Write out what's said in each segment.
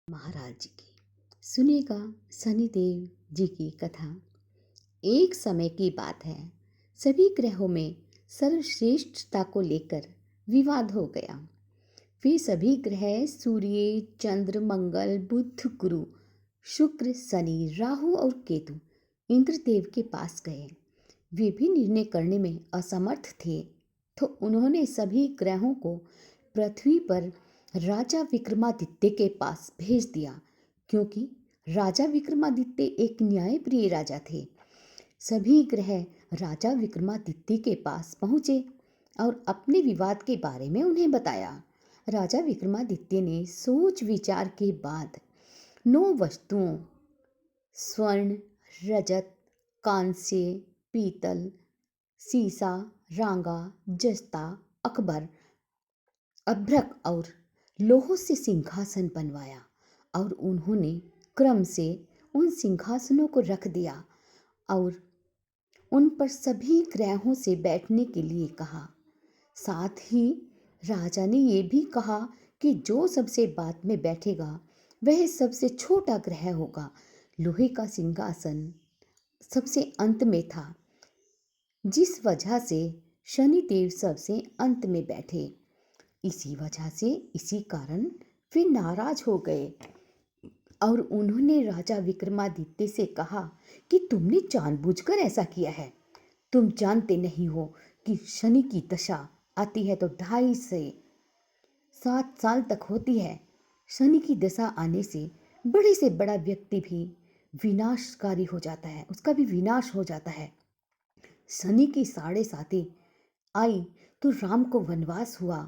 महाराज जी की सुनेगा शनिदेव जी की कथा। एक समय की बात है, सभी ग्रहों में सर्वश्रेष्ठता को लेकर विवाद हो गया। वे सभी ग्रह सूर्य, चंद्र, मंगल, बुध, गुरु, शुक्र, शनि, राहु और केतु इंद्रदेव के पास गए। वे भी निर्णय करने में असमर्थ थे, तो उन्होंने सभी ग्रहों को पृथ्वी पर राजा विक्रमादित्य के पास भेज दिया, क्योंकि राजा विक्रमादित्य एक न्यायप्रिय राजा थे। सभी ग्रह राजा विक्रमादित्य के पास पहुंचे और अपने विवाद के बारे में उन्हें बताया। राजा विक्रमादित्य ने सोच विचार के बाद 9 वस्तुओं स्वर्ण, रजत, कांस्य, पीतल, सीसा, रांगा, जस्ता, अकबर, अभ्रक और लोहों से सिंहासन बनवाया और उन्होंने क्रम से उन सिंहासनों को रख दिया और उन पर सभी ग्रहों से बैठने के लिए कहा। साथ ही राजा ने ये भी कहा कि जो सबसे बाद में बैठेगा वह सबसे छोटा ग्रह होगा। लोहे का सिंहासन सबसे अंत में था, जिस वजह से शनिदेव सबसे अंत में बैठे। इसी कारण वे नाराज हो गए और उन्होंने राजा विक्रमादित्य से कहा कि तुमने जानबूझकर ऐसा किया है। तुम जानते नहीं हो कि शनि की दशा आती है तो 2.5 से 7 साल तक होती है। शनि की दशा आने से बड़े से बड़ा व्यक्ति भी विनाशकारी हो जाता है, उसका भी विनाश हो जाता है। शनि की 7.5 आई तो राम को वनवास हुआ।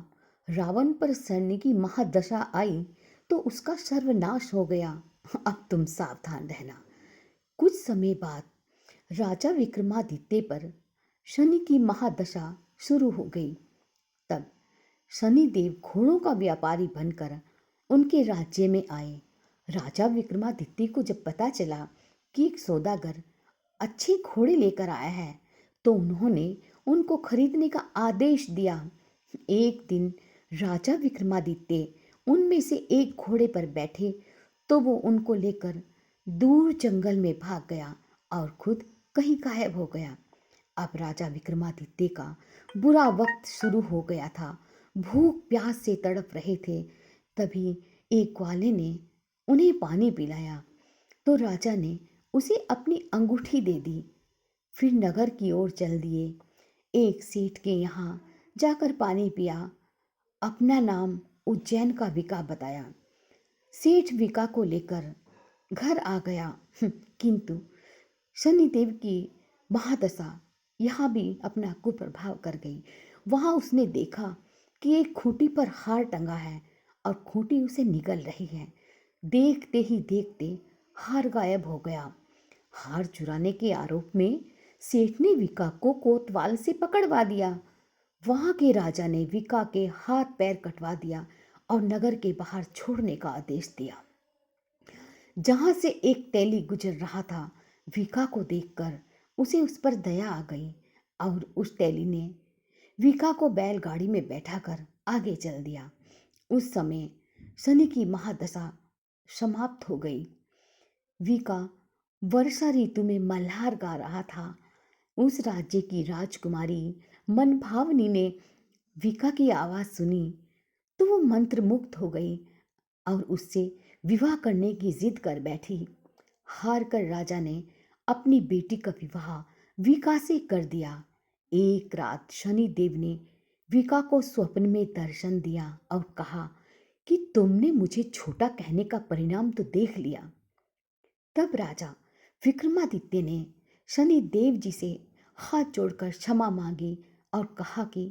रावण पर शनि की महादशा आई तो उसका सर्वनाश हो गया। अब तुम सावधान रहना। कुछ समय बाद राजा विक्रमादित्य पर शनि की महादशा शुरू हो गई। तब शनिदेव घोड़ों का व्यापारी बनकर उनके राज्य में आए। राजा विक्रमादित्य को जब पता चला कि एक सौदागर अच्छे घोड़े लेकर आया है, तो उन्होंने उनको खरीदने का आदेश दिया। एक दिन राजा विक्रमादित्य उनमें से एक घोड़े पर बैठे तो वो उनको लेकर दूर जंगल में भाग गया और खुद कहीं गायब हो गया। अब राजा विक्रमादित्य का बुरा वक्त शुरू हो गया था। भूख प्यास से तड़प रहे थे। तभी एक ग्वाले ने उन्हें पानी पिलाया तो राजा ने उसे अपनी अंगूठी दे दी। फिर नगर की ओर चल दिए। एक सेठ के यहाँ जाकर पानी पिया। अपना नाम उज्जैन का विका बताया। सेठ विका को लेकर घर आ गया, किंतु शनिदेव की महादशा यहाँ भी अपना कुप्रभाव कर गई। वहाँ उसने देखा कि एक खूंटी पर हार टंगा है और खूंटी उसे निगल रही है। देखते ही देखते हार गायब हो गया। हार चुराने के आरोप में सेठ ने विका को कोतवाल से पकड़वा दिया। वहां के राजा ने विका के हाथ पैर कटवा दिया और नगर के बाहर छोड़ने का आदेश दिया। जहां से एक तेली गुजर रहा था, विका को देखकर उसे उस पर दया आ गई और उस तेली ने विका को बैलगाड़ी में बैठाकर आगे चल दिया। उस समय शनि की महादशा समाप्त हो गई। विका वर्षा ऋतु में मल्हार गा रहा था। उस राज्य की राजकुमारी मनभावनी ने विका की आवाज सुनी तो वो मंत्रमुग्ध हो गई और उससे विवाह करने की जिद कर बैठी। हार कर राजा ने अपनी बेटी का विवाह विका से कर दिया। एक रात शनि देव ने विका को स्वप्न में दर्शन दिया और कहा कि तुमने मुझे छोटा कहने का परिणाम तो देख लिया। तब राजा विक्रमादित्य ने शनि देव जी से हाथ जोड़कर क्षमा मांगी और कहा कि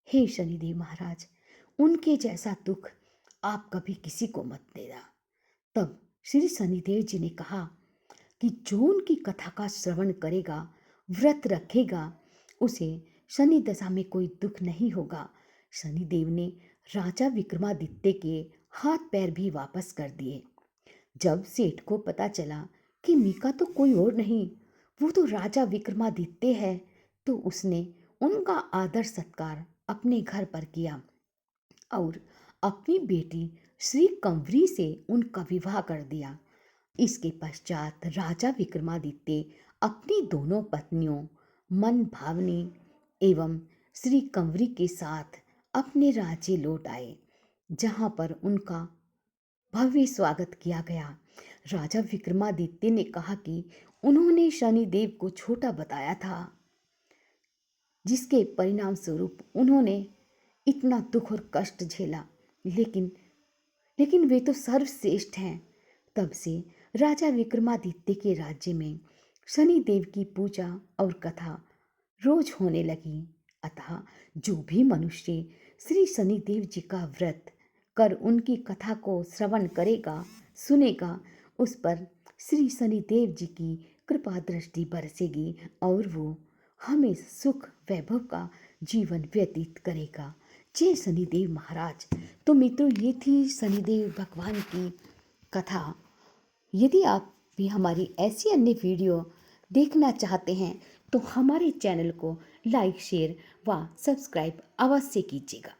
हे शनिदेव महाराज, उनके जैसा दुख आप कभी किसी को मत देना। तब श्री शनिदेव जी ने कहा कि जो उनकी कथा का श्रवण करेगा, व्रत रखेगा, उसे शनि दशा में कोई दुख नहीं होगा। शनिदेव ने राजा विक्रमादित्य के हाथ पैर भी वापस कर दिए। जब सेठ को पता चला कि मीका तो कोई और नहीं, वो तो राजा विक्रमादित्य है, तो उसने उनका आदर सत्कार अपने घर पर किया और अपनी बेटी श्री कंवरी से उनका विवाह कर दिया। इसके पश्चात राजा विक्रमादित्य अपनी दोनों पत्नियों मनभावनी एवं श्री कंवरी के साथ अपने राज्य लौट आए, जहाँ पर उनका भव्य स्वागत किया गया। राजा विक्रमादित्य ने कहा कि उन्होंने शनिदेव को छोटा बताया था, जिसके परिणाम स्वरूप उन्होंने इतना दुख और कष्ट झेला, लेकिन लेकिन वे तो सर्वश्रेष्ठ हैं। तब से राजा विक्रमादित्य के राज्य में शनिदेव की पूजा और कथा रोज होने लगी। अतः जो भी मनुष्य श्री शनिदेव जी का व्रत कर उनकी कथा को श्रवण करेगा, सुनेगा, उस पर श्री शनिदेव जी की कृपा दृष्टि बरसेगी और वो हमें सुख वैभव का जीवन व्यतीत करेगा। जय शनिदेव महाराज। तो मित्रों, ये थी शनिदेव भगवान की कथा। यदि आप भी हमारी ऐसी अन्य वीडियो देखना चाहते हैं तो हमारे चैनल को लाइक, शेयर व सब्सक्राइब अवश्य कीजिएगा।